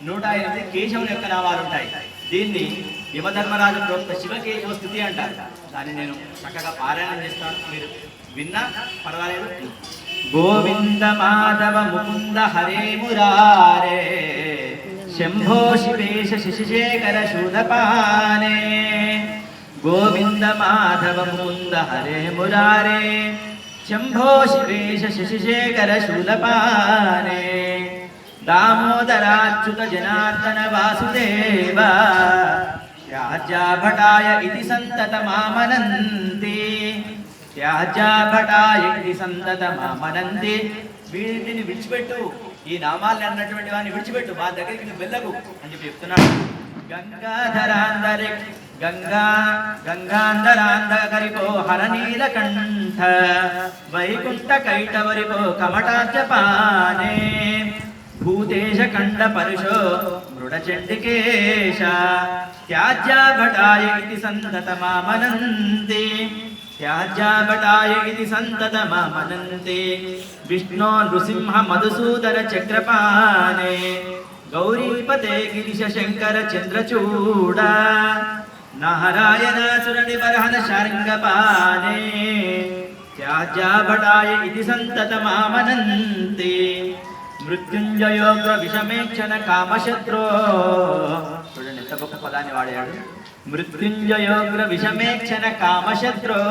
108 కేశవుని యొక్క నామాలు ఉంటాయి. దీన్ని యమధర్మరాజు ప్రోక్త శివకేశవ స్థుతి అంటారు. దాన్ని నేను చక్కగా పారాయణం చేస్తాను, మీరు విన్నా పర్వాలేదు. గోవింద మాధవ ముకుంద హరే మురారే శంభో శివేశ శశిశేఖర శూలపానే. గోవింద మాధవ ముకుంద హరే మురారే శంభో శివేశ శశిశేఖర శూలపానే. దామోదరాచ్యుత జనార్దన వాసుదేవ త్యాజ్యాభటాయ ఇతి సంతతమామనంతి. త్యాజ్యాభటాయ ఇతి సంతతమామనంతి. వీటిని విడిచిపెట్టు, ఈ నామాల్ని అన్నటువంటి వాడిని విడిచిపెట్టు, మా దగ్గరికి నువ్వు వెళ్ళకు అని చెప్పి చెప్తున్నాడు. గంగాధరాంధరి గంగాంధరాంధకరిపో హరనీలకంఠ వైకుంఠ కైటవరిపో కమటాచపానే. భూతేశ కండ పరుషో మృడచండికేశ త్యాజ్యాభటాయ ఇతి సంతతమామనంతి. త్యాజ్యాభటాయ ఇతి సంతతమామనంతి. విష్ణో నృసింహ మధుసూదన చక్రపానే. గౌరీపతే గిరిశ శంకర చంద్రచూడ నారాయణాసుర నిబర్హన శార్ంగపానే. త్యాజ్యాభటాయ ఇతి సంతతమామనంతి. మృత్యుంజయోగ్ర విషమేక్షణ కామశత్రో. చూడండి ఎంత గొప్ప పదాన్ని వాడాడు. మృత్యుంజయోగ్ర విషమేక్షణ కామశత్రో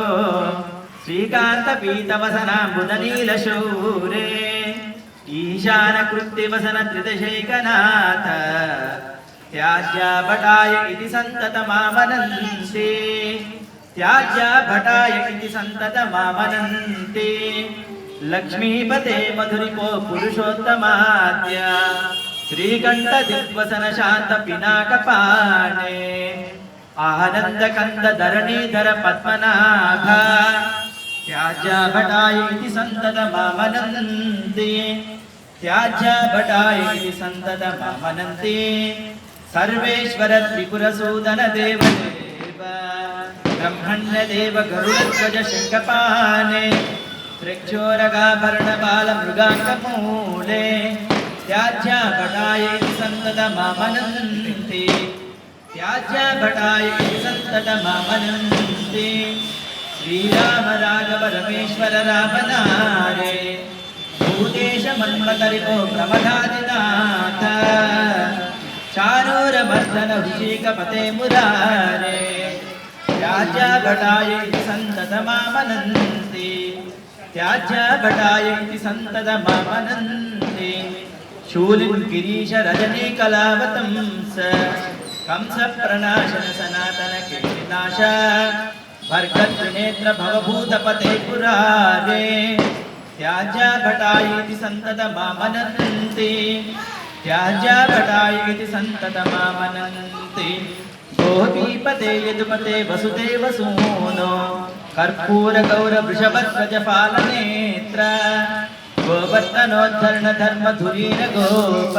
శ్రీకాంత పీతవసన బుధనీల శౌరే. ఈశాన కృత్తివసన త్రిదశైకనాథ త్యాజ్యాభటాయ ఇతి సంతతమామనంతి. త్యాజ్యాభటాయ ఇతి సంతతమామనంతి. లక్ష్మీపతే మధురిపో పురుషోత్తమాద్య శ్రీకంఠ దిగ్వసన శాంత పినాకపాణే. ఆనంద కంద ధరణీధర పద్మనాభ త్యాజ్యాభటాయ ఇతి సంతతమామనంతి. త్యాజ్యాభటాయ ఇతి సంతతమామనంతి. సర్వేశ్వర త్రిపురసూదన దేవదేవ బ్రహ్మణ్యదేవ గరుడధ్వజ శంఖపానే. త్రిక్షోరగాభరణబాల మృగాంగమూలే. త్యాజ్యాభటాయ ఇతి సంతతమామనంతి. త్యాజ్యాభటాయ ఇతి సంతతమామనంతి. శ్రీరామ రాఘవ రమేశ్వర రామనారే భూదేశ మన్మకరిపో ప్రమదాదినాథ చారూరమర్దన వృషికపతే మురారే. త్యాజ్యాభటాయ ఇతి సంతతమామనంతి. త్యాజ్యాభటాయ ఇతి సంతతమామనంతి. శూలిన్ గిరీశ రజనీ కళావతంస కంస ప్రణాశన సనాతన కీర్తినాశ భర్గత్రినేత్ర భవభూతపతే పురారే. త్యాజ్యాభటాయ ఇతి సంతతమామనంతి. త్యాజ్యాభటాయ ఇతి సంతతమామనంతి. గోపీపతే యదుపతే వసుదేవ సూనో కర్పూర గౌర వృషభధ్వజ పాలనేత్ర గోవర్ధనోద్ధరణ ధర్మ ధురీర గోప.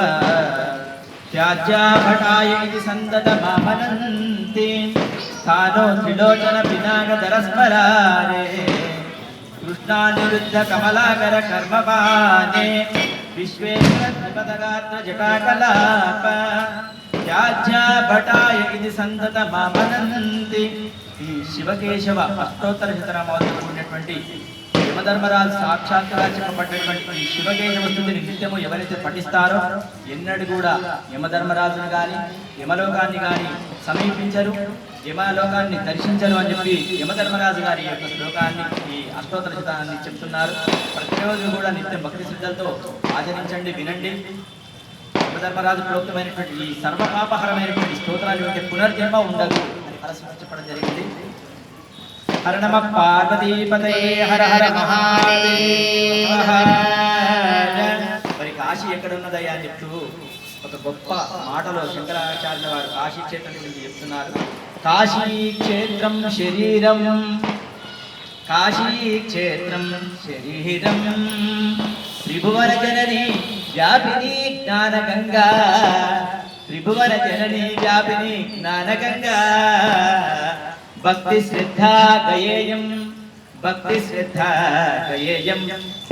త్యాజ్యాభటాయ ఇతి సంతతమామనంతి. స్థానో త్రిలోచన పినాకధరస్మరారే కృష్ణానిరుద్ధ కమలాకర కర్మపానే. విశ్వేశ్వర త్రిపదగాత్ర జటాకలాప త్యాజ్యాభటాయ ఇతి సంతతమామనంతి. ఈ శివకేశవ అష్టోత్తర శతనామాలతో కూడినటువంటి యమధర్మరాజు సాక్షాత్తుగా చెప్పబడినటువంటి ఈ శివకేశవ స్థుతిని నిత్యము ఎవరైతే పఠిస్తారో ఎన్నడూ కూడా యమధర్మరాజును కానీ యమలోకాన్ని కానీ సమీపించరు, యమలోకాన్ని దర్శించరు అని చెప్పి యమధర్మరాజు గారి యొక్క శ్లోకాన్ని ఈ అష్టోత్తర శతనాన్ని చెప్తున్నారు. ప్రతిరోజు కూడా నిత్యం భక్తి శ్రద్ధలతో ఆచరించండి, వినండి. యమధర్మరాజు ప్రోక్తమైనటువంటి ఈ సర్వపాపహరమైనటువంటి స్తోత్రాలు యొక్క పునర్జన్మ ఉండదు అని పరస్పరం చెప్పడం జరిగింది. హర నమ పార్వతీపతయే హర హర మహాదేవ. మరి కాశీ ఎక్కడున్నదయ్యా అని చెప్తూ ఒక గొప్ప మాటలో శంకరాచార్యుల వారు కాశీ క్షేత్రం గురించి చెప్తున్నారు. కాశీ క్షేత్రం శరీరం, కాశీ క్షేత్రం శరీరం త్రిభువన జనని వ్యాపిని జ్ఞానగంగా. త్రిభువన జనని వ్యాపిని జ్ఞానగంగా. భక్తి శ్రద్ధా గయేయం, భక్తి శ్రద్ధా గయేయం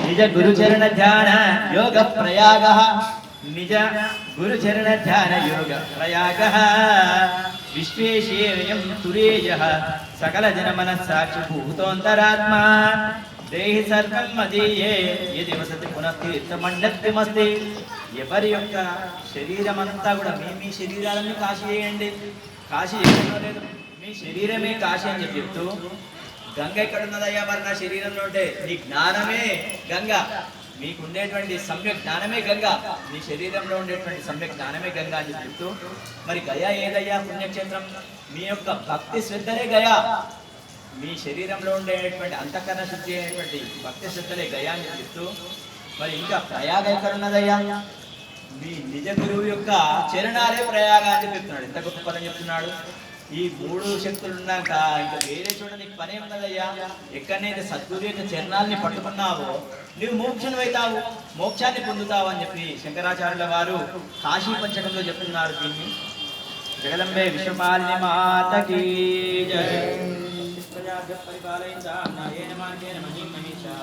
నిజ గురుచరణ ధ్యాన యోగ ప్రయాగ. నిజ గురుచరణ ధ్యాన యోగ ప్రయాగ విశ్వేశేయం తురేయ సకల జన మనస్సాక్షి భూతోంతరాత్మ దేహి సర్వం మదీయే యది వసతి పునఃతీర్థమండత్వమస్తి. ఎవరి యొక్క శరీరం అంతా కూడా మీ శరీరాలను కాశీ చేయండి. కాశీ చేయడం లేదు, మీ శరీరమే కాశీ అని చెప్తూ గంగ ఎక్కడున్నదయ్యా మరి నా శరీరంలో ఉంటే నీ జ్ఞానమే గంగ, మీకు ఉండేటువంటి సమ్యక్ జ్ఞానమే గంగ, మీ శరీరంలో ఉండేటువంటి సమ్యక్ జ్ఞానమే గంగ అని చెప్తూ మరి గయా ఏదయ్యా పుణ్యక్షేత్రం? మీ యొక్క భక్తి శ్రద్ధలే గయా, మీ శరీరంలో ఉండేటువంటి అంతఃకరణ శుద్ధి అయినటువంటి భక్తి శ్రద్ధలే గయా అని చెప్తూ మరి ఇంకా ప్రయాగ ఎక్కడ ఉన్నదయ్యా? మీ నిజ గురువు యొక్క చరణాలే ప్రయాగ అని చెప్తున్నాడు. ఎంత గొప్ప పని చెప్తున్నాడు. ఈ మూడు శక్తులు ఉన్నాక ఇంకా వేరే చోట నీకు పనే ఉన్నదయ్యా. ఎక్కడైతే సద్గురు యొక్క చరణాలని పట్టుకున్నావో నువ్వు మోక్షం అవుతావు, మోక్షాన్ని పొందుతావు అని చెప్పి శంకరాచార్యుల వారు కాశీ పంచకంలో చెప్తున్నారు. దీన్ని జగదంబే విశ్వపాలిని మాతకి జయ. పరిపాలయంతా